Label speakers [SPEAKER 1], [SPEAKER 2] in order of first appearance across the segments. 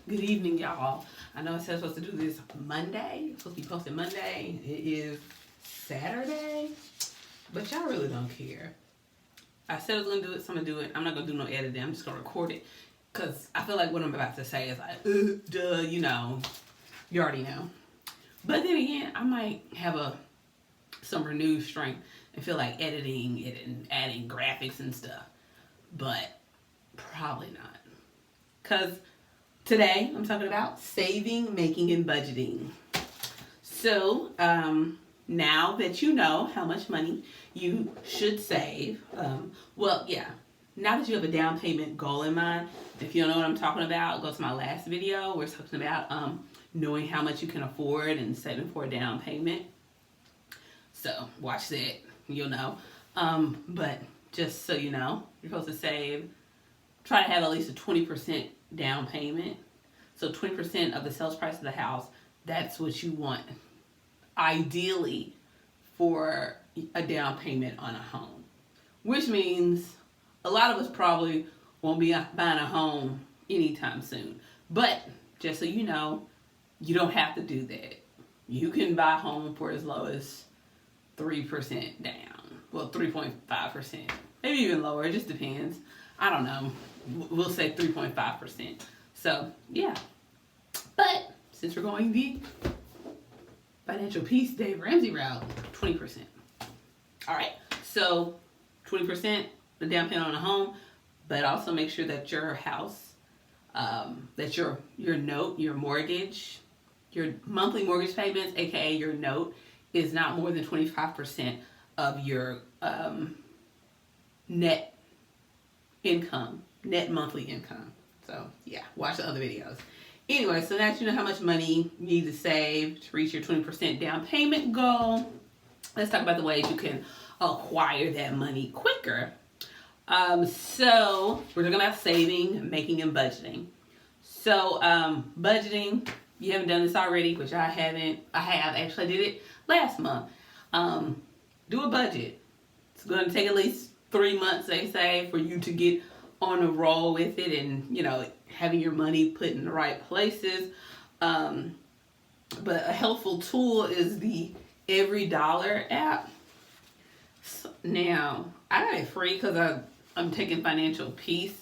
[SPEAKER 1] Good evening, y'all. I know I said I was supposed to do this Monday. It's supposed to be posted Monday. It is Saturday, but y'all really don't care. I said I was gonna do it, so I'm gonna do it. I'm not gonna do no editing. I'm just gonna record it because I feel like what I'm about to say is like, duh, you already know. But then again, I might have some renewed strength and feel like editing it and adding graphics and stuff, but probably not. Because today I'm talking about saving, making, and budgeting. So now that you know how much money you should save, now that you have a down payment goal in mind, if you don't know what I'm talking about, go to my last video. We're talking about knowing how much you can afford and saving for a down payment. So watch that, you'll know. But just so you know, you're supposed to save, try to have at least a 20% down payment. So 20% of the sales price of the house, that's what you want, ideally, for a down payment on a home. Which means a lot of us probably won't be buying a home anytime soon. But just so you know, you don't have to do that. You can buy a home for as low as 3% down. Well, 3.5%. Maybe even lower. It just depends. I don't know. We'll say 3.5%. So, yeah. But since we're going the financial peace Dave Ramsey route, 20%. All right. So, 20% the down payment on a home, but also make sure that your house, that your note, your mortgage, your monthly mortgage payments, aka your note, is not more than 25% of your net income, net monthly income. So yeah, watch the other videos. Anyway, so now that you know how much money you need to save to reach your 20% down payment goal, let's talk about the ways you can acquire that money quicker. So we're talking about saving, making, and budgeting. So budgeting, you haven't done this already, which I haven't. I have actually. I did it last month. Do a budget. It's going to take at least 3 months, they say, for you to get on a roll with it and, having your money put in the right places. But a helpful tool is the Every Dollar app. So now, I got it free because I'm taking financial peace.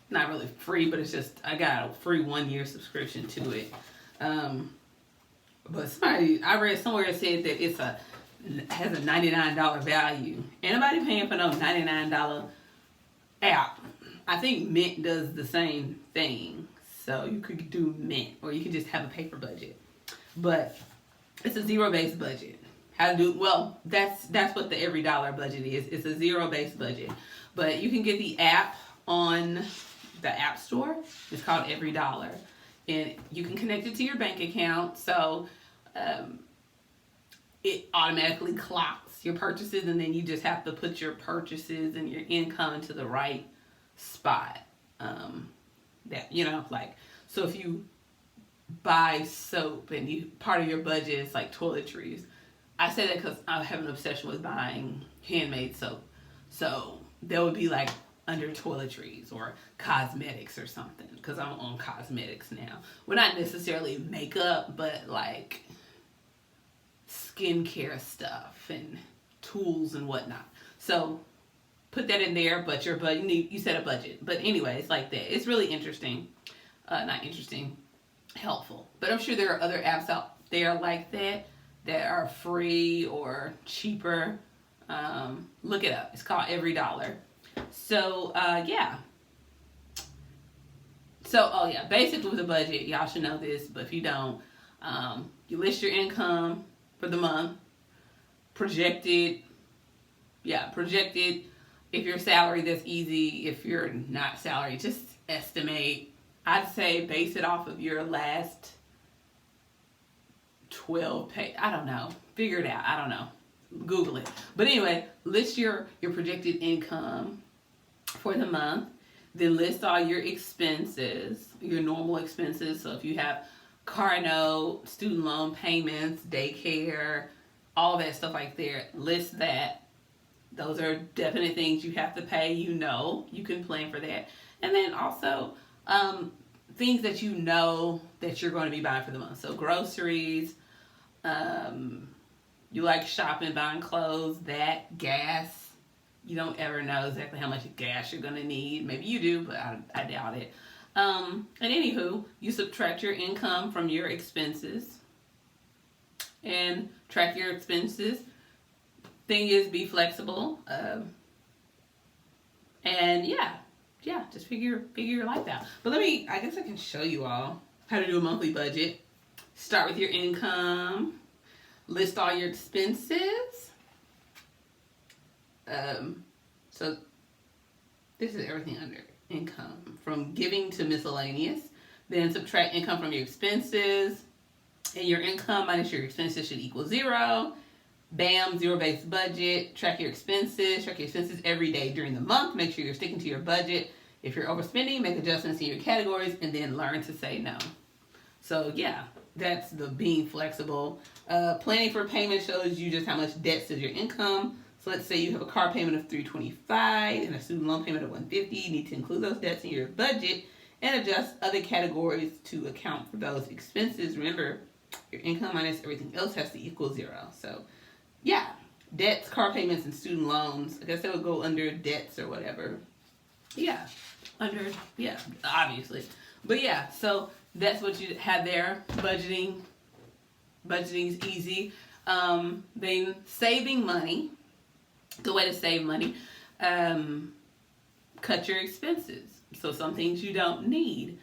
[SPEAKER 1] Not really free, but it's just, I got a free 1-year subscription to it. But I read somewhere it said that has a $99 value. Ain't nobody paying for no $99 app. I think Mint does the same thing. So you could do Mint, or you could just have a paper budget. But it's a zero-based budget. That's what the Every Dollar budget is. It's a zero-based budget. But you can get the app on the App Store. It's called Every Dollar. And you can connect it to your bank account. So it automatically clocks your purchases, and then you just have to put your purchases and your income into the right spot. So if you buy soap and part of your budget is like toiletries. I say that because I have an obsession with buying handmade soap. So there would be like under toiletries or cosmetics or something, because I'm on cosmetics now. Well, not necessarily makeup, but like skincare stuff and tools and whatnot. So put that in there, but you set a budget. But anyways, like that. It's really interesting. Not interesting, helpful. But I'm sure there are other apps out there like that are free or cheaper. Look it up. It's called Every Dollar. So, yeah. So, basically with a budget, y'all should know this, but if you don't, you list your income for the month, projected. If you're salary, that's easy. If you're not salary, just estimate. I'd say base it off of your last 12 pay. I don't know. Figure it out. I don't know. Google it. But anyway, list your projected income for the month. Then list all your expenses, your normal expenses. So if you have car note, student loan payments, daycare, all that stuff like that, list that. Those are definite things you have to pay. You can plan for that. And then also things that you know that you're going to be buying for the month. So groceries, you like shopping, buying clothes, gas. You don't ever know exactly how much gas you're going to need. Maybe you do, but I doubt it. And anywho, you subtract your income from your expenses and track your expenses. Thing is, be flexible. And yeah, just figure your life out. But I guess I can show you all how to do a monthly budget. Start with your income. List all your expenses. So this is everything under income, from giving to miscellaneous. Then subtract income from your expenses, and your income minus your expenses should equal 0. Bam, zero-based budget. Track your expenses. Track your expenses every day during the month. Make sure you're sticking to your budget. If you're overspending, make adjustments in your categories, and then learn to say no. So yeah, that's the being flexible. Planning for payment shows you just how much debt is your income. So let's say you have a car payment of $325 and a student loan payment of $150. You need to include those debts in your budget and adjust other categories to account for those expenses. Remember, your income minus everything else has to equal 0. So yeah, debts, car payments, and student loans. I guess that would go under debts or whatever. Yeah, obviously. But yeah, so that's what you have there. Budgeting is easy. Then saving money. Good way to save money. Cut your expenses. So some things you don't need.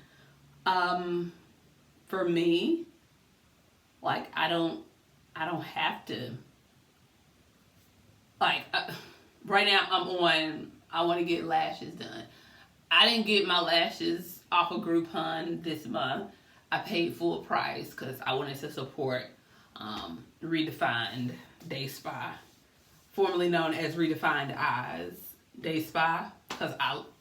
[SPEAKER 1] For me, like I don't have to. Like right now I want to get lashes done. I didn't get my lashes off of Groupon this month. I paid full price because I wanted to support Redefined Day Spa, formerly known as Redefined Eyes Day Spa, because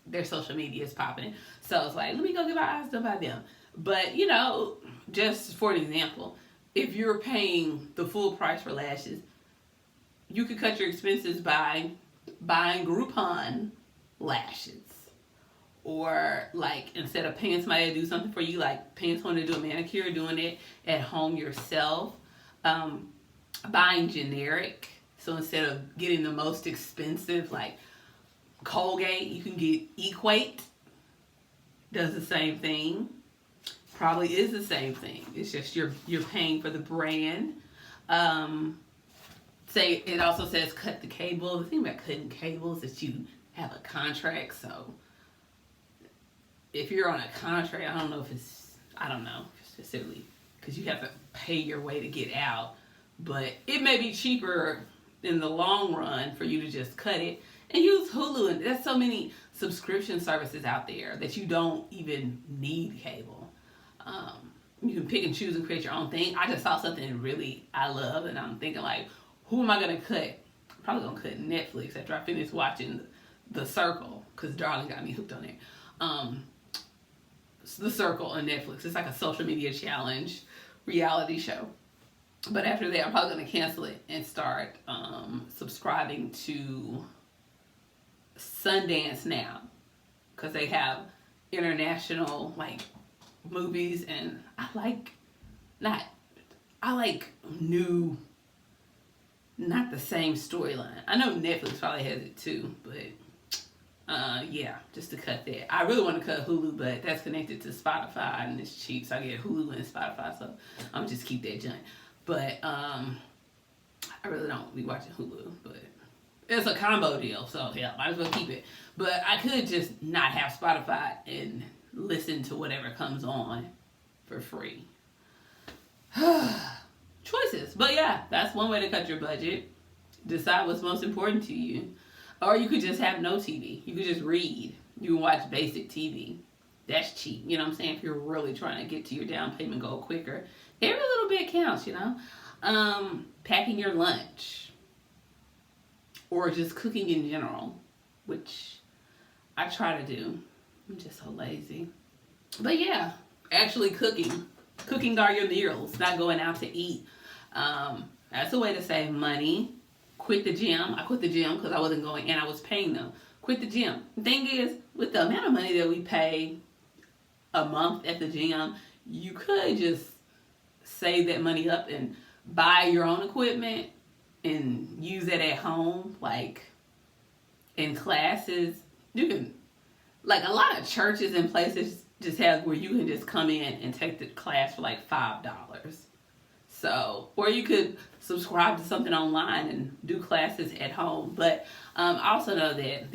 [SPEAKER 1] their social media is popping. So I was like, let me go get my eyes done by them. But just for an example, if you're paying the full price for lashes, you could cut your expenses by buying Groupon lashes. Or like instead of paying somebody to do something for you, like paying someone to do a manicure, doing it at home yourself. Buying generic. So instead of getting the most expensive, like Colgate, you can get Equate. Does the same thing. Probably is the same thing. It's just you're paying for the brand. Say it also says cut the cable. The thing about cutting cables is you have a contract, so if you're on a contract, I don't know if it's specifically because you have to pay your way to get out, but it may be cheaper in the long run for you to just cut it and use Hulu. And there's so many subscription services out there that you don't even need cable. You can pick and choose and create your own thing. I just saw something really I love, and I'm thinking like, who am I gonna cut? I'm probably gonna cut Netflix after I finish watching The Circle, because Darling got me hooked on it. The Circle on Netflix. It's like a social media challenge reality show. But after that, I'm probably going to cancel it and start subscribing to Sundance Now, because they have international like movies, and I like new, not the same storyline. I know Netflix probably has it too, but yeah, just to cut that. I really want to cut Hulu, but that's connected to Spotify and it's cheap, so I get Hulu and Spotify, so I'm just keep that junk. But I really don't be watching Hulu, but it's a combo deal, so yeah, might as well keep it. But I could just not have Spotify and listen to whatever comes on for free. Choices. But yeah, that's one way to cut your budget. Decide what's most important to you. Or you could just have no TV. You could just read. You can watch basic TV. That's cheap. You know what I'm saying? If you're really trying to get to your down payment goal quicker. Every little bit counts, Packing your lunch. Or just cooking in general. Which I try to do. I'm just so lazy. But yeah, actually cooking. Cooking are your meals, not going out to eat. That's a way to save money. Quit the gym. I quit the gym because I wasn't going and I was paying them. Quit the gym. The thing is, with the amount of money that we pay a month at the gym, you could just save that money up and buy your own equipment and use it at home, like in classes. You can, like, a lot of churches and places just have where you can just come in and take the class for like $5. So, or you could subscribe to something online and do classes at home. But I also know that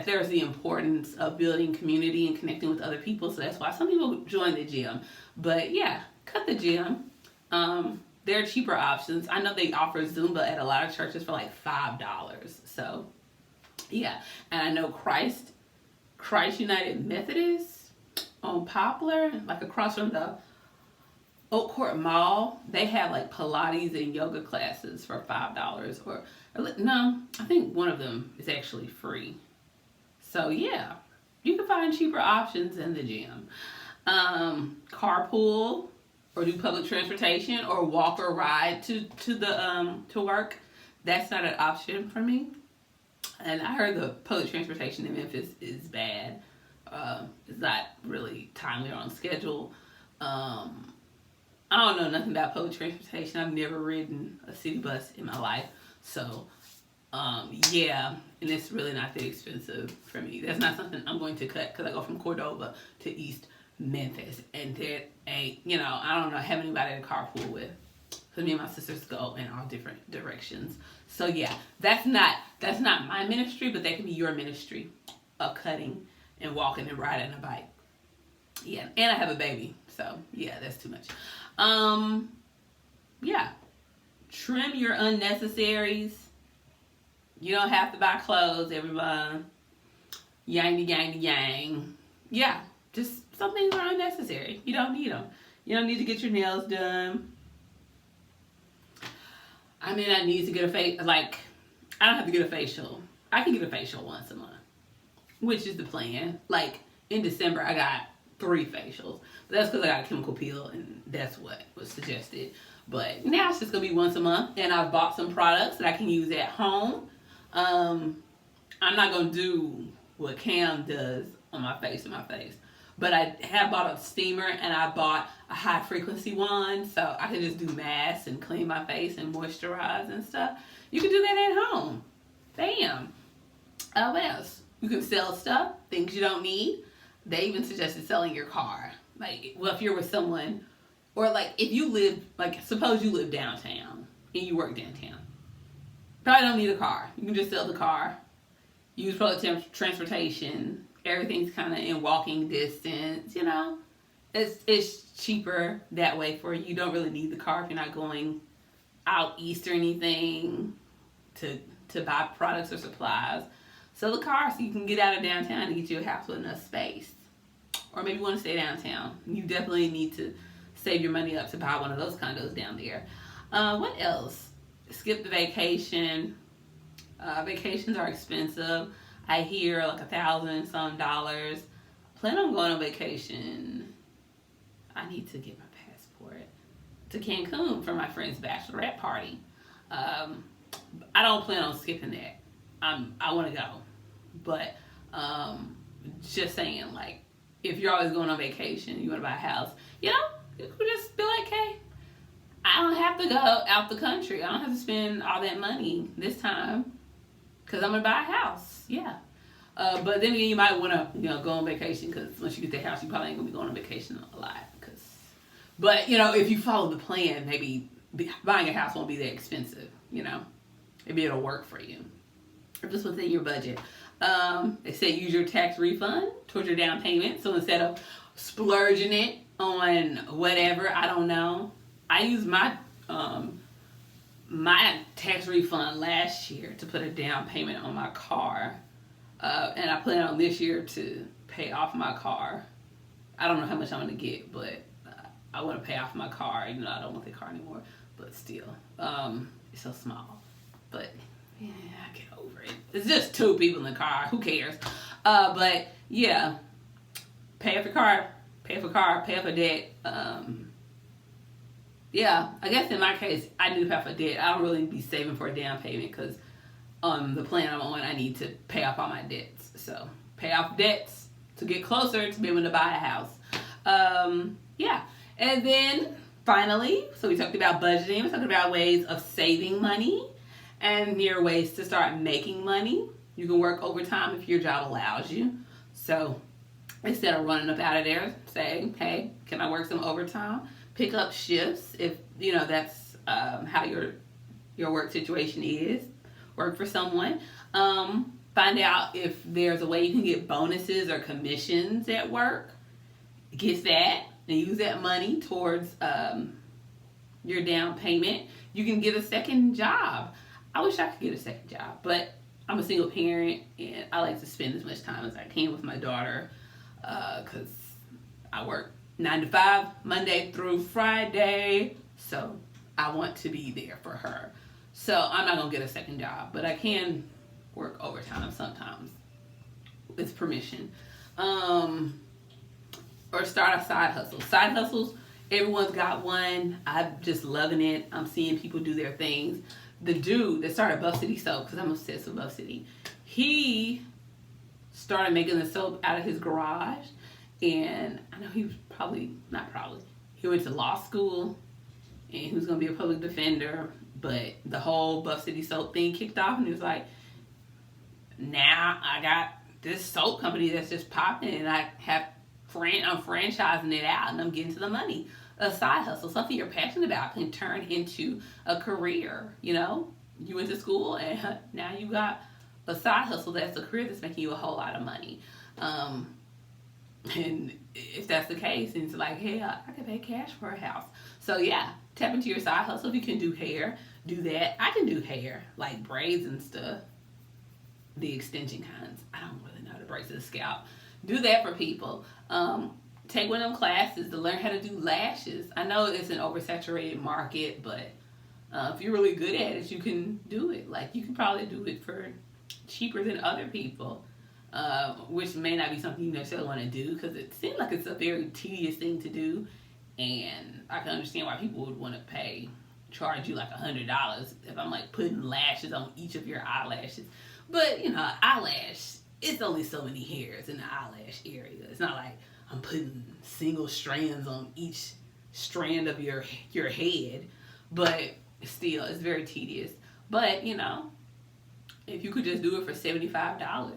[SPEAKER 1] there's the importance of building community and connecting with other people. So that's why some people join the gym. But yeah, cut the gym. There are cheaper options. I know they offer Zumba at a lot of churches for like $5. So yeah, and I know Christ United Methodist on Poplar, like across from the Oak Court Mall, they have like Pilates and yoga classes for $5. Or no, I think one of them is actually free. So yeah, you can find cheaper options in the gym. Carpool or do public transportation or walk or ride to work. That's not an option for me. And I heard the public transportation in Memphis is bad. It's not really timely or on schedule. I don't know nothing about public transportation. I've never ridden a city bus in my life. So, yeah, and it's really not that expensive for me. That's not something I'm going to cut because I go from Cordova to East Memphis. And there ain't, I don't know, have anybody to carpool with. Because me and my sisters go in all different directions. So, yeah, that's not my ministry, but that can be your ministry of cutting and walking and riding a bike. Yeah, and I have a baby. So, yeah, that's too much. Yeah, trim your unnecessaries. You don't have to buy clothes every month. Yang. Yeah, just some things are unnecessary. You don't need them. You don't need to get your nails done. I mean, I need to get I don't have to get a facial. I can get a facial once a month, which is the plan. Like, in December, I got 3 facials. But that's because I got a chemical peel, and that's what was suggested. But now it's just going to be once a month, and I've bought some products that I can use at home. I'm not going to do what Cam does on my face. But I have bought a steamer, and I bought a high-frequency one, so I can just do masks and clean my face and moisturize and stuff. You can do that at home. Bam. What else? You can sell stuff, things you don't need. They even suggested selling your car. Like, well, if you're with someone, or like if you live, like suppose you live downtown and you work downtown. Probably don't need a car. You can just sell the car. Use public transportation. Everything's kind of in walking distance, It's cheaper that way for you. You don't really need the car if you're not going out east or anything to buy products or supplies. Sell the car so you can get out of downtown and get you a house with enough space. Or maybe you want to stay downtown. You definitely need to save your money up to buy one of those condos down there. What else? Skip the vacation. Vacations are expensive. I hear like $1,000 some. Plan on going on vacation. I need to get my passport to Cancun for my friend's bachelorette party. I don't plan on skipping that. I want to go, but just saying, like, if you're always going on vacation, you want to buy a house, you could just be like, hey, I don't have to go out the country. I don't have to spend all that money this time because I'm going to buy a house. Yeah. But then again, you might want to, go on vacation because once you get the house, you probably ain't going to be going on vacation a lot. But, if you follow the plan, maybe buying a house won't be that expensive, Maybe it'll work for you. If it's within your budget. They say use your tax refund towards your down payment. So instead of splurging it on whatever, I don't know. I used my tax refund last year to put a down payment on my car. And I plan on this year to pay off my car. I don't know how much I'm going to get, but I want to pay off my car, even though I don't want the car anymore. But still, it's so small. But yeah, I get over it. It's just 2 people in the car. Who cares? But yeah, pay off your car, pay off a debt. Yeah, I guess in my case, I do pay off a debt. I don't really be saving for a down payment because the plan I'm on, I need to pay off all my debts. So pay off debts to get closer to be able to buy a house. Yeah. And then finally, so we talked about budgeting, we talked about ways of saving money and near ways to start making money. You can work overtime if your job allows you. So instead of running up out of there, say, hey, can I work some overtime? Pick up shifts if, that's how your work situation is. Work for someone. Find out if there's a way you can get bonuses or commissions at work. Get that and use that money towards your down payment. You can get a second job. I wish I could get a second job, but I'm a single parent and I like to spend as much time as I can with my daughter because I work 9 to 5, Monday through Friday. So I want to be there for her. So I'm not going to get a second job, but I can work overtime sometimes with permission. Or start a side hustle. Side hustles, everyone's got one. I'm just loving it. I'm seeing people do their things. The dude that started Buff City Soap, because I'm obsessed with Buff City, he started making the soap out of his garage. And I know he was he went to law school and he was going to be a public defender. But the whole Buff City Soap thing kicked off and he was like, now I got this soap company that's just popping and I'm franchising it out and I'm getting to the money. A side hustle, something you're passionate about can turn into a career, You went to school and now you got a side hustle that's a career that's making you a whole lot of money. And if that's the case, and it's like, hey, I can pay cash for a house. So yeah, tap into your side hustle. If you can do hair, do that. I can do hair, like braids and stuff. The extension kinds. I don't really know how to braid to the scalp. Do that for people. Take one of them classes to learn how to do lashes. I know it's an oversaturated market, but if you're really good at it, you can do it. Like, you can probably do it for cheaper than other people, which may not be something you necessarily want to do because it seems like it's a very tedious thing to do, and I can understand why people would want to charge you like $100 if I'm like putting lashes on each of your eyelashes. But, eyelash, it's only so many hairs in the eyelash area. It's not like I'm putting single strands on each strand of your head. But still, it's very tedious. But, if you could just do it for $75,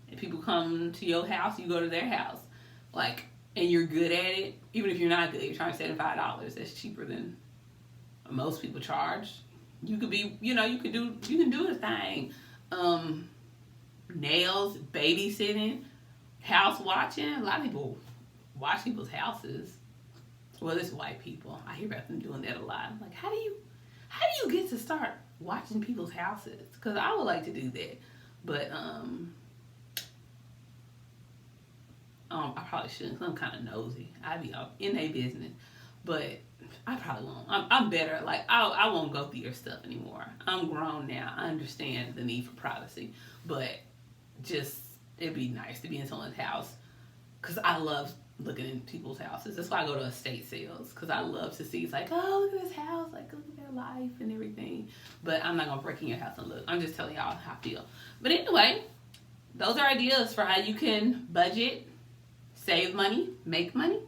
[SPEAKER 1] and people come to your house, you go to their house, and you're good at it, even if you're not good, you're charging $75. That's cheaper than most people charge. You could be, you can do a thing. Nails, babysitting, house watching. A lot of people watch people's houses. Well, it's white people. I hear about them doing that a lot. I'm like, how do you get to start watching people's houses? Because I would like to do that, but I probably shouldn't. Cause I'm kind of nosy. I'd be in their business, but I probably won't. I'm better. Like, I won't go through your stuff anymore. I'm grown now. I understand the need for privacy, but it'd be nice to be in someone's house because I love looking in people's houses. That's why I go to estate sales, because I love to see, it's like, oh, look at this house, like, look at their life and everything. But I'm not going to break in your house and look. I'm just telling y'all how I feel. But anyway, those are ideas for how you can budget, save money, make money.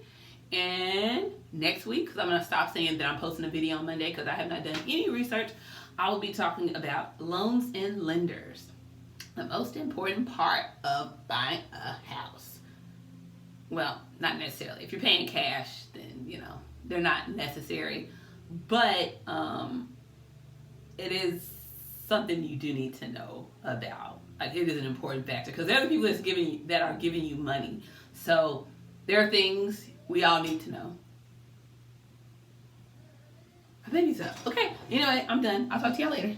[SPEAKER 1] And next week, because I'm going to stop saying that I'm posting a video on Monday because I have not done any research, I will be talking about loans and lenders. The most important part of buying a house. Well, not necessarily. If you're paying cash, then, they're not necessary. But it is something you do need to know about. Like, it is an important factor because there are people that are giving you money. So there are things we all need to know. I think so. Okay. Anyway, I'm done. I'll talk to y'all later.